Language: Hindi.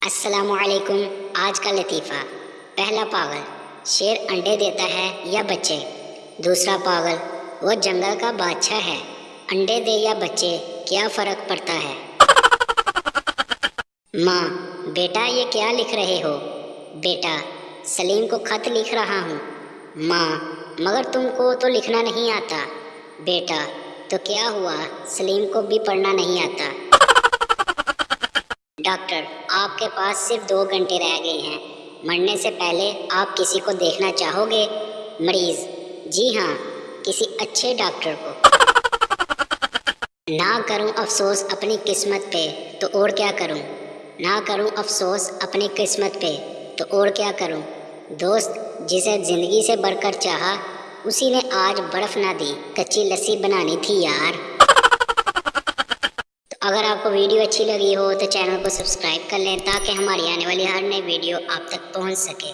अस्सलामुअलैकुम। आज का लतीफ़ा। पहला पागल, शेर अंडे देता है या बच्चे। दूसरा पागल, वो जंगल का बादशाह है, अंडे दे या बच्चे क्या फ़र्क पड़ता है। माँ, बेटा ये क्या लिख रहे हो। बेटा, सलीम को खत लिख रहा हूँ। माँ, मगर तुमको तो लिखना नहीं आता। बेटा, तो क्या हुआ, सलीम को भी पढ़ना नहीं आता। डॉक्टर, आपके पास सिर्फ 2 घंटे रह गए हैं, मरने से पहले आप किसी को देखना चाहोगे। मरीज, जी हाँ, किसी अच्छे डॉक्टर को। ना करूं अफसोस अपनी किस्मत पे तो और क्या करूं। ना करूं अफसोस अपनी किस्मत पे तो और क्या करूं। दोस्त जिसे जिंदगी से बढ़कर चाहा, उसी ने आज बर्फ ना दी, कच्ची लस्सी बनानी थी यार। अगर आपको वीडियो अच्छी लगी हो तो चैनल को सब्सक्राइब कर लें ताकि हमारी आने वाली हर नई वीडियो आप तक पहुंच सके।